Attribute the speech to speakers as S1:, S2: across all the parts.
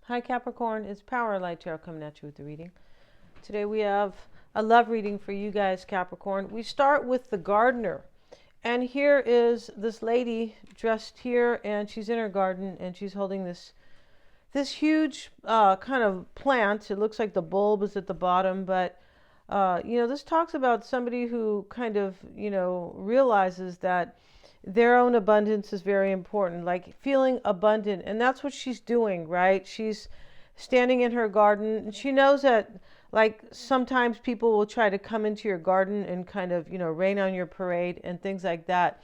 S1: Hi Capricorn, it's Power Light Tarot coming at you with the reading. Today we have a love reading for you guys, Capricorn. We start with the gardener. And here is this lady dressed here, and she's in her garden, and she's holding this huge kind of plant. It looks like the bulb is at the bottom, but this talks about somebody who kind of, realizes that their own abundance is very important, like feeling abundant. And that's what she's doing, right? She's standing in her garden, and she knows that, like, sometimes people will try to come into your garden and kind of, rain on your parade and things like that.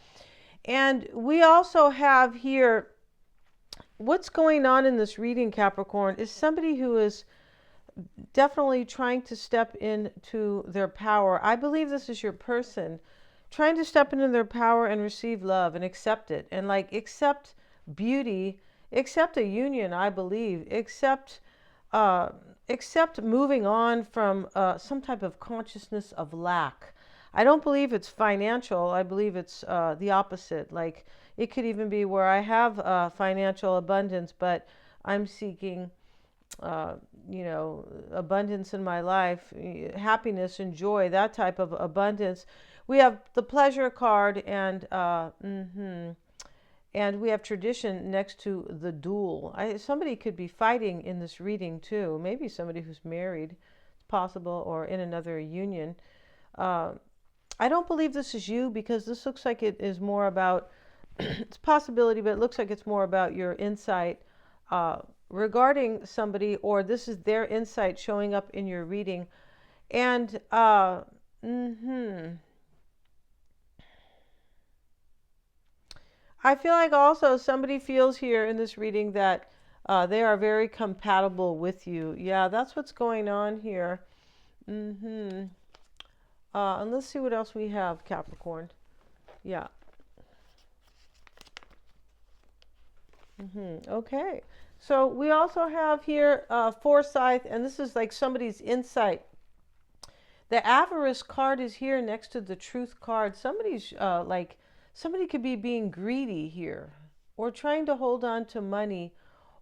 S1: And we also have here what's going on in this reading, Capricorn, is somebody who is definitely trying to step into their power. I believe this is your person trying to step into their power and receive love and accept it, and like accept beauty, accept a union. I believe uh, accept moving on from some type of consciousness of lack. I don't believe it's financial. I believe it's the opposite. Like, it could even be where I have financial abundance, but I'm seeking uh, abundance in my life, happiness and joy, that type of abundance. We have the pleasure card, and we have tradition next to the duel. Somebody could be fighting in this reading too. Maybe somebody who's married, it's possible, or in another union. Uh, I don't believe this is you, because this looks like it is more about it's a possibility, but it looks like it's more about your insight regarding somebody, or this is their insight showing up in your reading. And I feel like also somebody feels here in this reading that they are very compatible with you. Yeah, that's what's going on here. And let's see what else we have, Capricorn. Yeah. Okay. So we also have here foresight, and this is like somebody's insight. The avarice card is here next to the truth card. Somebody could be being greedy here, or trying to hold on to money.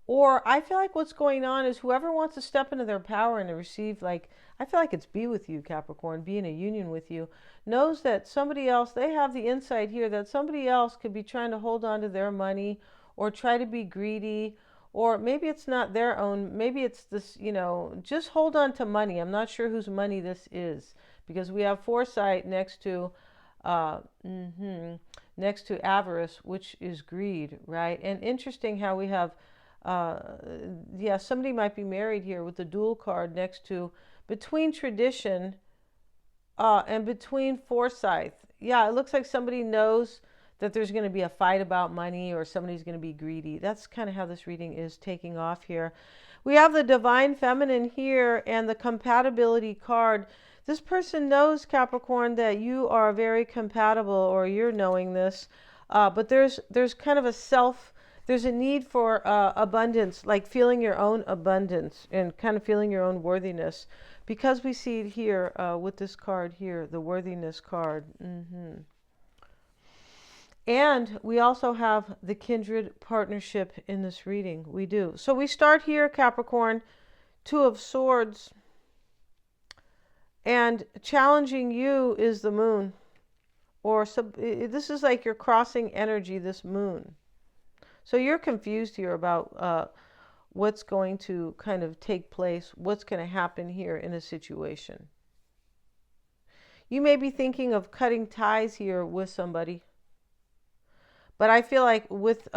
S1: Or I feel like what's going on is whoever wants to step into their power and to receive, like, I feel like it's be with you, Capricorn, be in a union with you, knows that somebody else, they have the insight here that somebody else could be trying to hold on to their money, or try to be greedy, or maybe it's not their own, maybe it's this, just hold on to money. I'm not sure whose money this is, because we have foresight next to uh, mm-hmm, next to avarice, which is greed, right? And interesting how we have uh, yeah, somebody might be married here with the dual card next to between tradition and between foresight. Yeah, it looks like somebody knows that there's going to be a fight about money, or somebody's going to be greedy. That's kind of how this reading is taking off here. We have the divine feminine here and the compatibility card. This person knows, Capricorn, that you are very compatible, or you're knowing this. But there's kind of there's a need for abundance, like feeling your own abundance and kind of feeling your own worthiness, because we see it here with this card here, the worthiness card. And we also have the kindred partnership in this reading. We do. So we start here, Capricorn, Two of Swords. And challenging you is the moon. This is like you're crossing energy, this moon. So you're confused here about what's going to kind of take place, what's going to happen here in a situation. You may be thinking of cutting ties here with somebody. But I feel like with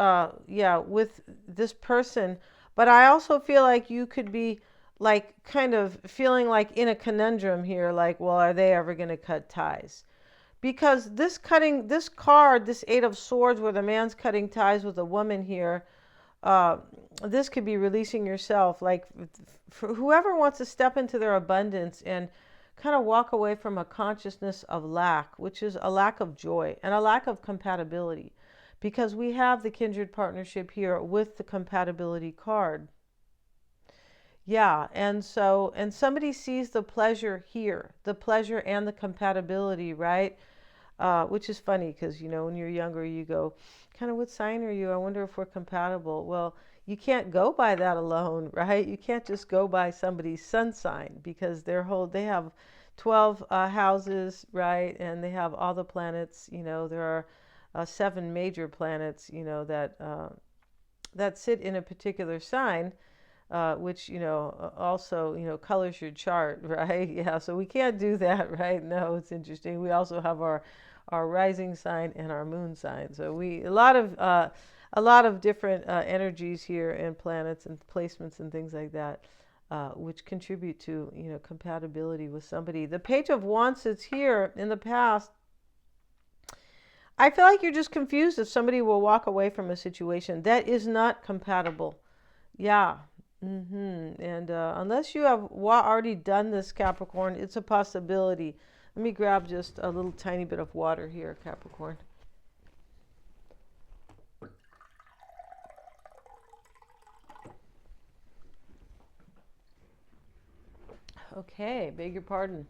S1: this person, but I also feel like you could be like kind of feeling like in a conundrum here, like, well, are they ever going to cut ties? Because this card, this Eight of Swords, where the man's cutting ties with a woman here, this could be releasing yourself. Like, for whoever wants to step into their abundance and kind of walk away from a consciousness of lack, which is a lack of joy and a lack of compatibility. Because we have the kindred partnership here with the compatibility card. Yeah, and somebody sees the pleasure here, the pleasure and the compatibility, right? Which is funny, because when you're younger, you go, kind of, what sign are you? I wonder if we're compatible. Well, you can't go by that alone, right? You can't just go by somebody's sun sign, because they have 12 houses, right? And they have all the planets. There are 7 major planets, that sit in a particular sign, which also colors your chart, right? Yeah, so we can't do that, right? No, it's interesting. We also have our rising sign and our moon sign. So a lot of different energies here and planets and placements and things like that, which contribute to compatibility with somebody. The Page of Wands is here. In the past, I feel like you're just confused if somebody will walk away from a situation that is not compatible. Yeah. And unless you have already done this, Capricorn, it's a possibility. Let me grab just a little tiny bit of water here, Capricorn. Okay, beg your pardon.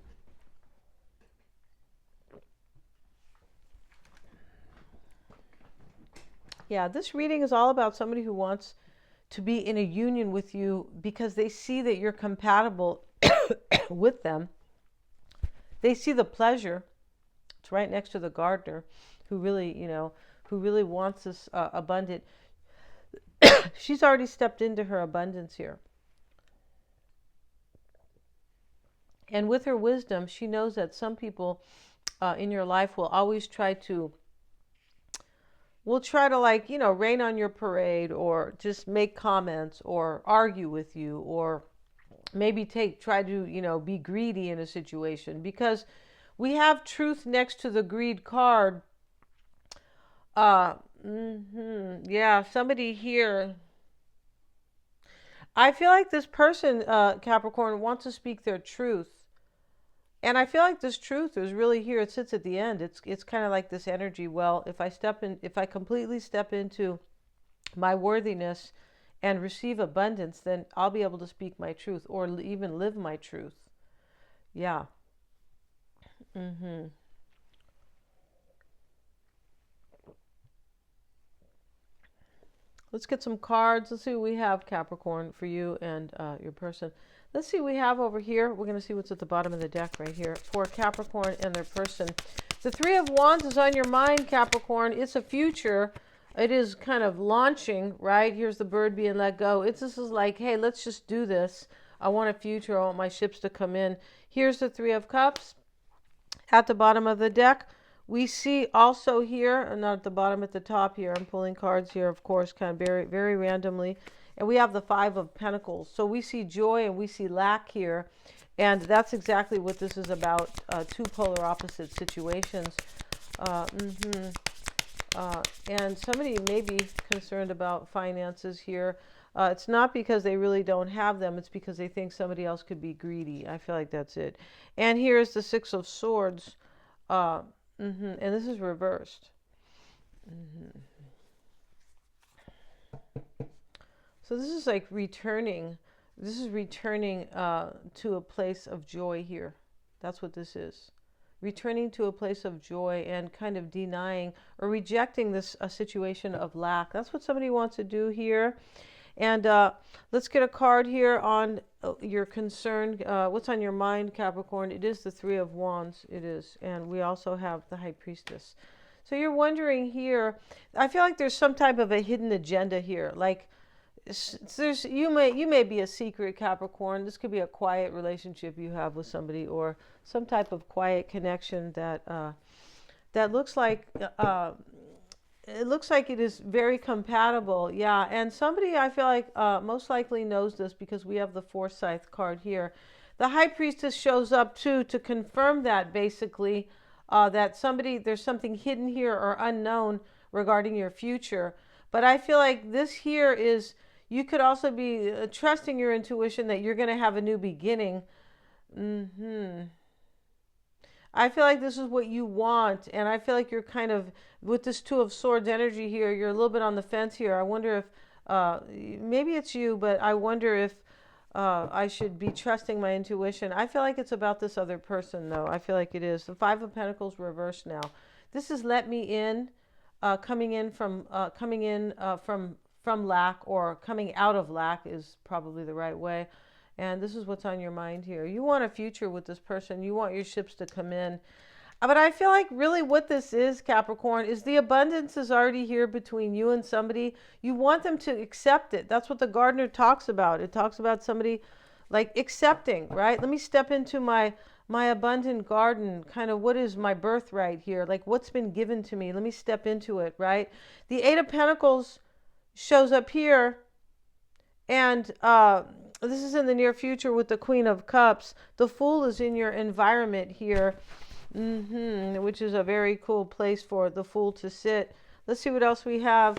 S1: Yeah, this reading is all about somebody who wants to be in a union with you because they see that you're compatible with them. They see the pleasure. It's right next to the gardener, who really wants this abundant. She's already stepped into her abundance here. And with her wisdom, she knows that some people in your life will always try to rain on your parade, or just make comments, or argue with you, or maybe try to be greedy in a situation, because we have truth next to the greed card. Yeah, somebody here. I feel like this person, Capricorn, wants to speak their truth. And I feel like this truth is really here. It sits at the end. It's kind of like this energy. Well, if I completely step into my worthiness and receive abundance, then I'll be able to speak my truth, or even live my truth. Yeah. Let's get some cards. Let's see what we have, Capricorn, for you and your person. Let's see what we have over here. We're going to see what's at the bottom of the deck right here for Capricorn and their person. The Three of Wands is on your mind, Capricorn. It's a future. It is kind of launching, right? Here's the bird being let go. This is like, hey, let's just do this. I want a future. I want my ships to come in. Here's the Three of Cups at the bottom of the deck. We see also here, and not at the bottom, at the top here, I'm pulling cards here, of course, kind of very, very randomly. And we have the Five of Pentacles. So we see joy and we see lack here. And that's exactly what this is about, two polar opposite situations. And somebody may be concerned about finances here. It's not because they really don't have them. It's because they think somebody else could be greedy. I feel like that's it. And here's the Six of Swords. And this is reversed. So this is like returning. This is returning to a place of joy here. That's what this is. Returning to a place of joy and kind of denying or rejecting this situation of lack. That's what somebody wants to do here. And let's get a card here on your concern. What's on your mind, Capricorn? It is the Three of Wands. It is. And we also have the High Priestess. So you're wondering here, I feel like there's some type of a hidden agenda here. Like, you may be a secret, Capricorn. This could be a quiet relationship you have with somebody, or some type of quiet connection that looks like it is very compatible. Yeah, and somebody, I feel like most likely knows this, because we have the Forsyth card here. The High Priestess shows up too to confirm that, basically, that there's something hidden here or unknown regarding your future. But I feel like this here is, you could also be trusting your intuition that you're going to have a new beginning. I feel like this is what you want, and I feel like you're kind of, with this Two of Swords energy here, you're a little bit on the fence here. I wonder if, maybe it's you, but I wonder if I should be trusting my intuition. I feel like it's about this other person, though. I feel like it is. The Five of Pentacles reversed now. This is let me in, coming in from from lack, or coming out of lack is probably the right way. And this is what's on your mind here. You want a future with this person. You want your ships to come in. But I feel like really what this is, Capricorn, is the abundance is already here between you and somebody. You want them to accept it. That's what the gardener talks about. It talks about somebody like accepting, right? Let me step into my abundant garden. Kind of what is my birthright here? Like what's been given to me? Let me step into it, right? The Eight of Pentacles shows up here, and this is in the near future with the Queen of Cups. The Fool is in your environment here. Which is a very cool place for the Fool to sit. Let's see what else we have.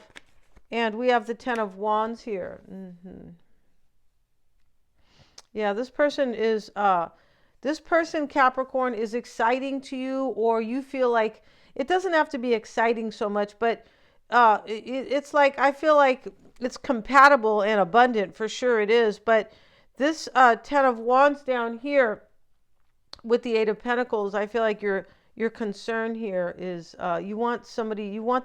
S1: And we have the Ten of Wands here. Yeah, this person, Capricorn, is exciting to you, or you feel like it doesn't have to be exciting so much, but it's like, I feel like it's compatible and abundant, for sure it is. But this Ten of Wands down here with the Eight of Pentacles, I feel like your concern here is you want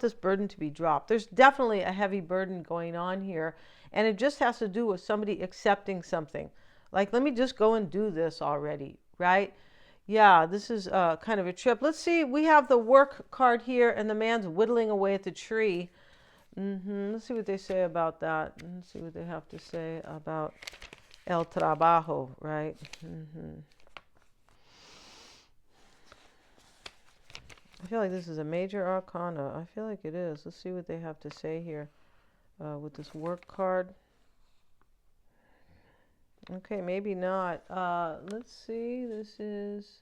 S1: this burden to be dropped. There's definitely a heavy burden going on here, and it just has to do with somebody accepting something. Like, let me just go and do this already, right? Yeah, this is kind of a trip. Let's see, we have the Work card here, and the man's whittling away at the tree. Let's see what they say about that. Let's see what they have to say about el trabajo, right? I feel like this is a major arcana. I feel like it is. Let's see what they have to say here with this Work card. Okay, maybe not. Let's see. This is...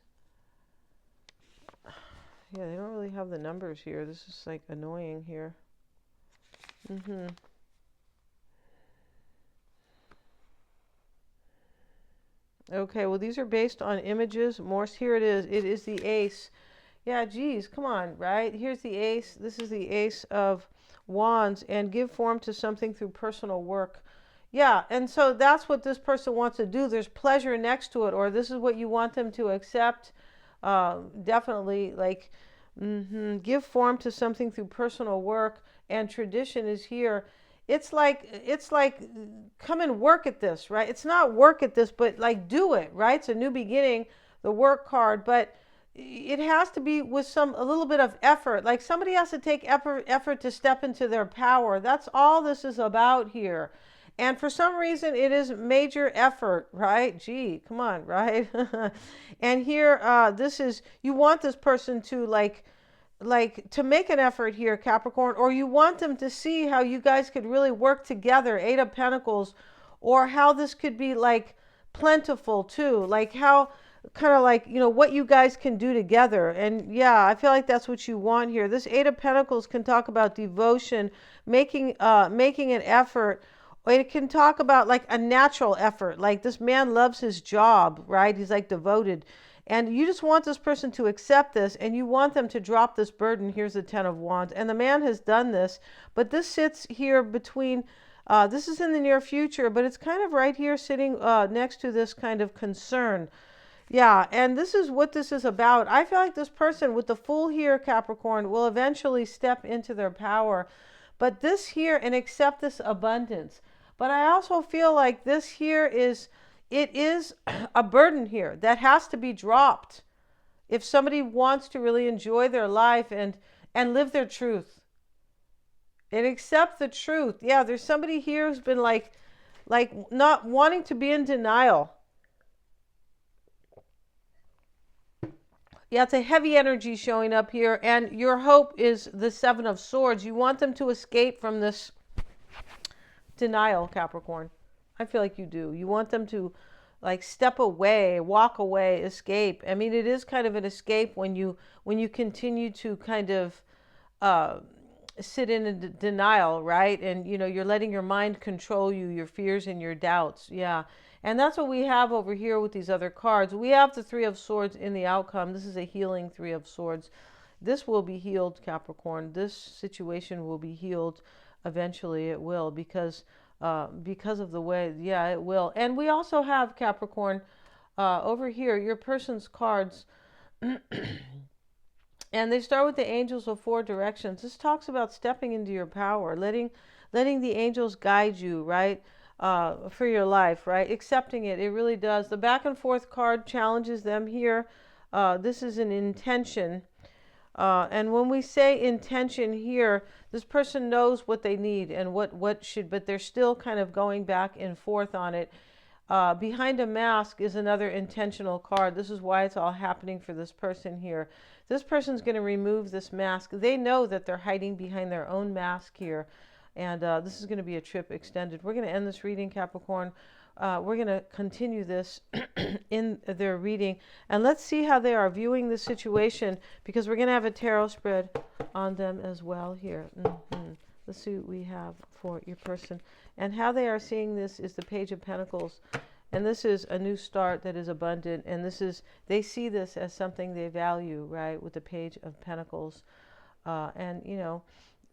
S1: Yeah, they don't really have the numbers here. This is like annoying here. Okay, well, these are based on images. Morse, here it is. It is the Ace. Yeah, geez, come on, right? Here's the Ace. This is the Ace of Wands. And give form to something through personal work. Yeah, and so that's what this person wants to do. There's pleasure next to it, or this is what you want them to accept. Definitely, like, give form to something through personal work. And tradition is here. It's like come and work at this, right? It's not work at this, but like do it, right? It's a new beginning, the Work card, but it has to be with a little bit of effort. Like somebody has to take effort to step into their power. That's all this is about here. And for some reason, it is major effort, right? Gee, come on, right? And here, this is, you want this person to like to make an effort here, Capricorn, or you want them to see how you guys could really work together, Eight of Pentacles, or how this could be like plentiful too, like how kind of like, what you guys can do together. And yeah, I feel like that's what you want here. This Eight of Pentacles can talk about devotion, making an effort. It can talk about like a natural effort, like this man loves his job, right? He's like devoted. And you just want this person to accept this, and you want them to drop this burden. Here's the Ten of Wands. And the man has done this, but this sits here between, this is in the near future, but it's kind of right here sitting next to this kind of concern. Yeah, and this is what this is about. I feel like this person with the Fool here, Capricorn, will eventually step into their power. But this here, and accept this abundance. But I also feel like this here is... It is a burden here that has to be dropped if somebody wants to really enjoy their life and live their truth and accept the truth. Yeah, there's somebody here who's been like not wanting to be in denial. Yeah, it's a heavy energy showing up here, and your hope is the Seven of Swords. You want them to escape from this denial, Capricorn. I feel like you do. You want them to like step away, walk away, escape. I mean, it is kind of an escape when you continue to kind of sit in a denial, right? And you're letting your mind control you, your fears and your doubts. Yeah. And that's what we have over here with these other cards. We have the Three of Swords in the outcome. This is a healing Three of Swords. This will be healed, Capricorn. This situation will be healed. Eventually it will, because of the way, yeah, it will. And we also have, Capricorn, over here, your person's cards, and they start with the Angels of Four Directions. This talks about stepping into your power, letting letting the angels guide you, right? For your life, right? Accepting it. It really does. The back and forth card challenges them here. This is an intention. And when we say intention here, this person knows what they need and what should, but they're still kind of going back and forth on it. Behind a mask is another intentional card. This is why it's all happening for this person here. This person's going to remove this mask. They know that they're hiding behind their own mask here. And this is going to be a trip extended. We're going to end this reading, Capricorn. We're going to continue this in their reading. And let's see how they are viewing the situation, because we're going to have a tarot spread on them as well here. Let's see what we have for your person. And how they are seeing this is the Page of Pentacles. And this is a new start that is abundant. And this is, they see this as something they value, right? With the Page of Pentacles. And,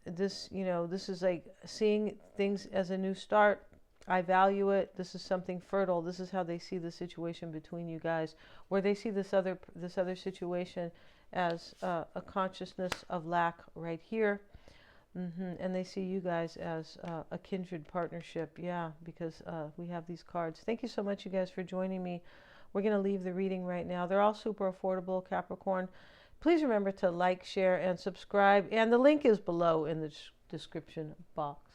S1: this is like seeing things as a new start. I value it. This is something fertile. This is how they see the situation between you guys, where they see this other situation as a consciousness of lack right here. And they see you guys as a kindred partnership. Yeah, because we have these cards. Thank you so much, you guys, for joining me. We're going to leave the reading right now. They're all super affordable, Capricorn. Please remember to like, share, and subscribe. And the link is below in the description box.